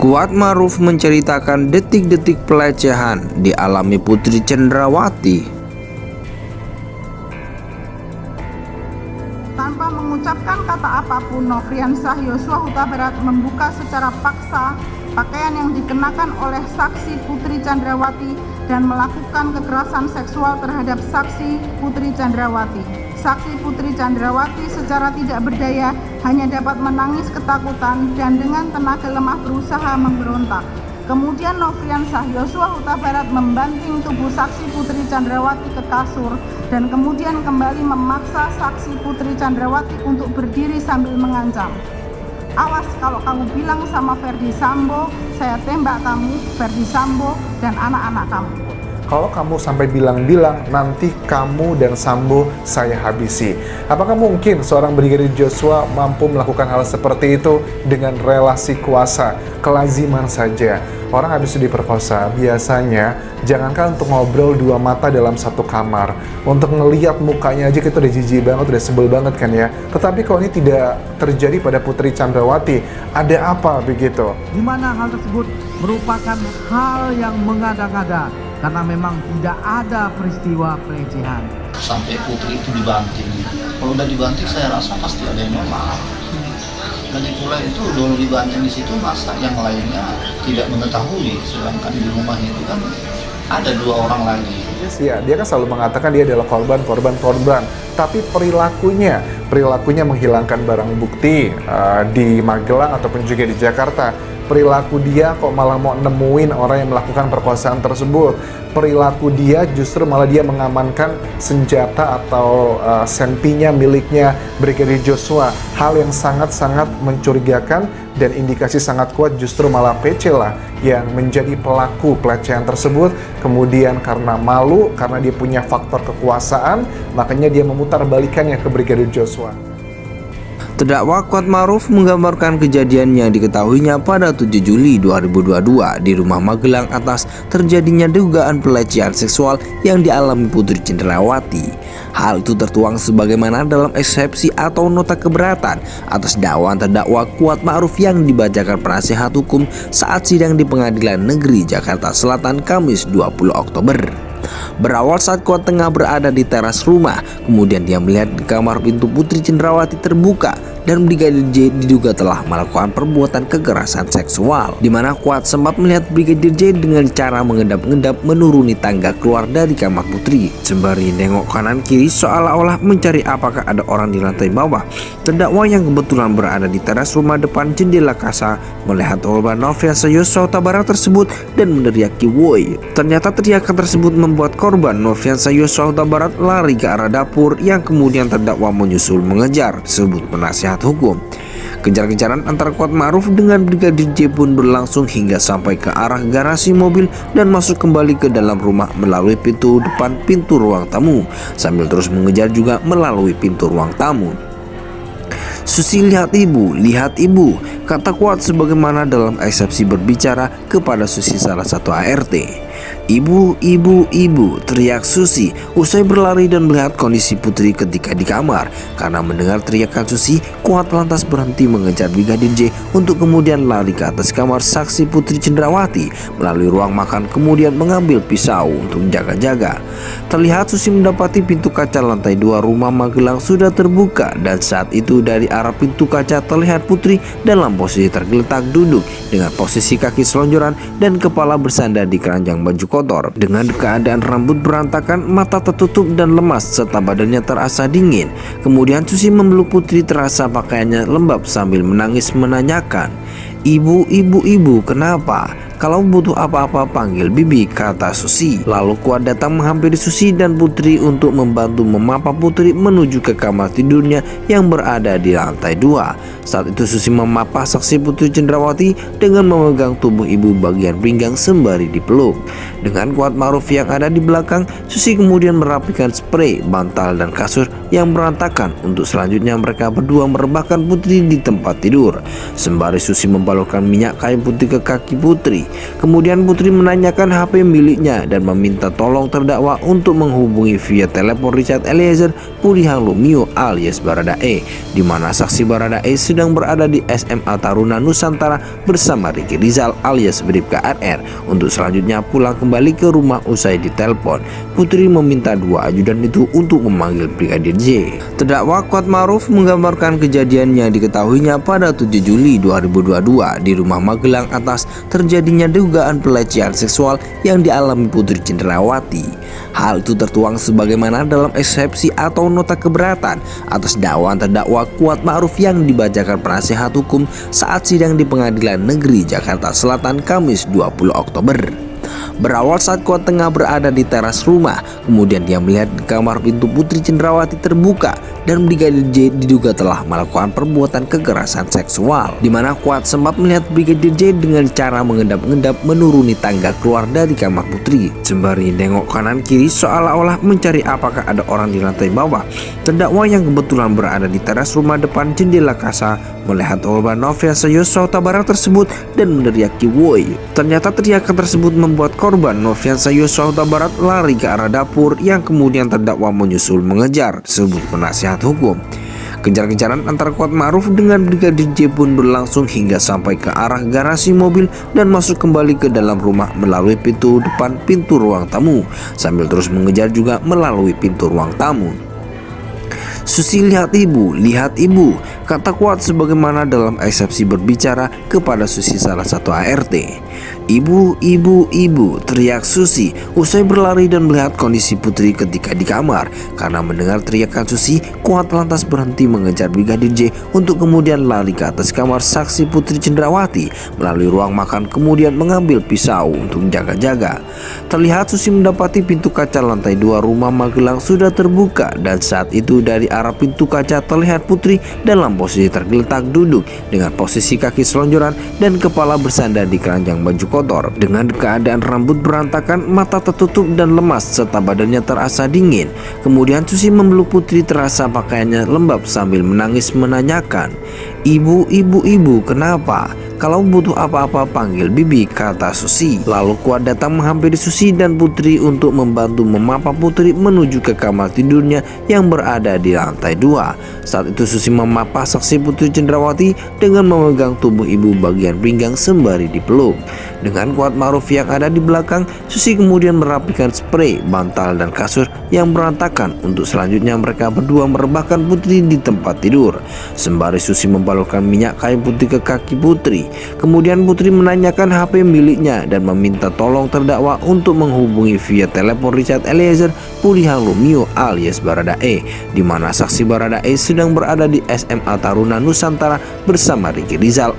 Kuat Ma'ruf menceritakan detik-detik pelecehan dialami Putri Cendrawati. Tanpa mengucapkan kata apapun, Nofriansah Yosua Huta Barat membuka secara paksa pakaian yang dikenakan oleh saksi Putri Cendrawati dan melakukan kekerasan seksual terhadap saksi Putri Cendrawati. Saksi Putri Cendrawati secara tidak berdaya hanya dapat menangis ketakutan dan dengan tenaga lemah berusaha memberontak. Kemudian Nofriansah Yosua Huta Barat membanting tubuh saksi Putri Cendrawati ke kasur dan kemudian kembali memaksa saksi Putri Cendrawati untuk berdiri sambil mengancam. Awas kalau kamu bilang sama Ferdi Sambo, saya tembak kamu, Ferdi Sambo, dan anak-anak kamu. Kalau kamu sampai bilang-bilang, nanti kamu dan Sambo saya habisi. Apakah mungkin seorang Brigadir Joshua mampu melakukan hal seperti itu dengan relasi kuasa, kelaziman saja? Orang habis diperkosa, biasanya jangankan untuk ngobrol dua mata dalam satu kamar, untuk ngelihat mukanya aja kita udah jijik banget, udah sebel banget kan ya. Tetapi kalau ini tidak terjadi pada Putri Cendrawati, ada apa begitu? Di mana hal tersebut merupakan hal yang mengada-ngada karena memang tidak ada peristiwa pelecehan. Sampai Putri itu dibanting. Kalau udah dibanting saya rasa pasti ada yang normal. Lagi pula itu dulu dibanting di situ, masa yang lainnya tidak mengetahui, sedangkan di rumah itu kan ada dua orang lagi. Ya, dia kan selalu mengatakan dia adalah korban. Tapi perilakunya menghilangkan barang bukti di Magelang ataupun juga di Jakarta. Perilaku dia kok malah mau nemuin orang yang melakukan perkosaan tersebut. Perilaku dia justru malah dia mengamankan senjata atau senpinya miliknya Brigadir Joshua. Hal yang sangat-sangat mencurigakan dan indikasi sangat kuat justru malah PC lah yang menjadi pelaku pelecehan tersebut. Kemudian karena malu, karena dia punya faktor kekuasaan, makanya dia memutarbalikannya ke Brigadir Joshua. Terdakwa Kuat Ma'ruf menggambarkan kejadian yang diketahuinya pada 7 Juli 2022 di rumah Magelang atas terjadinya dugaan pelecehan seksual yang dialami Putri Cendrawati. Hal itu tertuang sebagaimana dalam eksepsi atau nota keberatan atas dakwaan terdakwa Kuat Ma'ruf yang dibacakan penasihat hukum saat sidang di Pengadilan Negeri Jakarta Selatan Kamis 20 Oktober. Berawal saat Kuat tengah berada di teras rumah, kemudian dia melihat di kamar pintu Putri Cendrawati terbuka dan Brigadir J diduga telah melakukan perbuatan kekerasan seksual, di mana Kuat sempat melihat Brigadir J dengan cara mengendap-endap menuruni tangga keluar dari kamar Putri sembari nengok kanan kiri seolah-olah mencari apakah ada orang di lantai bawah. Terdakwa yang kebetulan berada di teras rumah depan jendela kaca melihat korban Nofriansah Yosua Huta Barat tersebut dan meneriaki "woi". Ternyata teriakan tersebut membuat korban Nofriansah Yosua Huta Barat lari ke arah dapur yang kemudian terdakwa menyusul mengejar, disebut penasihat hukum. Kejar-kejaran antara Kuat Ma'ruf dengan Brigadir J pun berlangsung hingga sampai ke arah garasi mobil dan masuk kembali ke dalam rumah melalui pintu depan pintu ruang tamu, sambil terus mengejar juga melalui pintu ruang tamu. "Susi, lihat ibu," kata Kuat sebagaimana dalam eksepsi berbicara kepada Susi, salah satu ART. "Ibu," teriak Susi usai berlari dan melihat kondisi Putri ketika di kamar. Karena mendengar teriakan Susi, Kuat lantas berhenti mengejar Brigadir J untuk kemudian lari ke atas kamar saksi Putri Cendrawati melalui ruang makan, kemudian mengambil pisau untuk jaga-jaga. Terlihat Susi mendapati pintu kaca lantai 2 rumah Magelang sudah terbuka, dan saat itu dari arah pintu kaca terlihat Putri dalam posisi tergeletak duduk dengan posisi kaki selonjoran dan kepala bersandar di keranjang baju kotor. Dengan keadaan rambut berantakan, mata tertutup dan lemas serta badannya terasa dingin. Kemudian Susi memeluk Putri, terasa pakaiannya lembab sambil menangis menanyakan, Ibu, kenapa? Kalau butuh apa-apa panggil Bibi," kata Susi. Lalu Kuat datang menghampiri Susi dan Putri untuk membantu memapa Putri menuju ke kamar tidurnya yang berada di lantai 2. Saat itu Susi memapa saksi Putri Cendrawati dengan memegang tubuh ibu bagian pinggang sembari dipeluk. Dengan kuat ma'ruf yang ada di belakang, Susi kemudian merapikan sprei, bantal, dan kasur yang berantakan untuk selanjutnya mereka berdua merebahkan Putri di tempat tidur. Sembari Susi membalurkan minyak kain putih ke kaki Putri. Kemudian Putri menanyakan HP miliknya dan meminta tolong terdakwa untuk menghubungi via telepon Richard Eliezer Pudihang Lumiu alias Baradae, di mana saksi Baradae sedang berada di SMA Taruna Nusantara bersama Ricky Rizal alias Bribka RR untuk selanjutnya pulang kembali ke rumah usai ditelepon. Putri meminta dua ajudan itu untuk memanggil Brigadir J. Terdakwa Kuat Ma'ruf menggambarkan kejadian yang diketahuinya pada 7 Juli 2022 di rumah Magelang atas terjadinya dugaan pelecehan seksual yang dialami Putri Cendrawati. Hal itu tertuang sebagaimana dalam eksepsi atau nota keberatan atas dakwaan terdakwa Kuat Ma'ruf yang dibacakan penasihat hukum saat sidang di Pengadilan Negeri Jakarta Selatan Kamis 20 Oktober. Berawal saat Kuat tengah berada di teras rumah, kemudian dia melihat di kamar pintu Putri Cendrawati terbuka dan Brigadir J diduga telah melakukan perbuatan kekerasan seksual, di mana Kuat sempat melihat Brigadir J dengan cara mengendap-endap menuruni tangga keluar dari kamar Putri. Sembari nengok kanan kiri seolah-olah mencari apakah ada orang di lantai bawah. Terdakwa yang kebetulan berada di teras rumah depan jendela kaca melihat korban Nofriansah Yosua Huta Barat tersebut dan meneriaki "woi". Ternyata teriakan tersebut membuat korban Nofriansah Yosua Huta Barat lari ke arah dapur yang kemudian terdakwa menyusul mengejar, sebut penasihat hukum. Kejar-kejaran antara Kuat Ma'ruf dengan Brigadir J pun berlangsung hingga sampai ke arah garasi mobil dan masuk kembali ke dalam rumah melalui pintu depan pintu ruang tamu, sambil terus mengejar juga melalui pintu ruang tamu. "Susi, lihat ibu," kata Kuat sebagaimana dalam eksepsi berbicara kepada Susi salah satu ART. Ibu," teriak Susi usai berlari dan melihat kondisi Putri ketika di kamar. Karena mendengar teriakan Susi, Kuat lantas berhenti mengejar Brigadir J untuk kemudian lari ke atas kamar saksi Putri Cendrawati melalui ruang makan, kemudian mengambil pisau untuk jaga-jaga. Terlihat Susi mendapati pintu kaca lantai 2 rumah Magelang sudah terbuka, dan saat itu dari arah pintu kaca terlihat Putri dalam posisi tergeletak duduk dengan posisi kaki selonjoran dan kepala bersandar di keranjang baju kotor. Dengan keadaan rambut berantakan, mata tertutup dan lemas serta badannya terasa dingin. Kemudian Susi memeluk Putri, terasa pakaiannya lembab sambil menangis menanyakan, Ibu, kenapa? Kalau butuh apa-apa panggil bibi," kata Susi. Lalu Kuat datang menghampiri Susi dan Putri untuk membantu memapa Putri menuju ke kamar tidurnya yang berada di lantai 2. Saat itu Susi memapa saksi Putri Cendrawati dengan memegang tubuh ibu bagian pinggang sembari dipeluk. Dengan Kuat Ma'ruf yang ada di belakang, Susi kemudian merapikan sprei, bantal, dan kasur yang berantakan untuk selanjutnya mereka berdua merebahkan Putri di tempat tidur. Sembari Susi membalurkan minyak kain putih ke kaki Putri. Kemudian Putri menanyakan HP miliknya dan meminta tolong terdakwa untuk menghubungi via telepon Richard Eliezer Pudihang Lumiu alias Baradae, di mana saksi Baradae sedang berada di SMA Taruna Nusantara bersama Ricky Rizal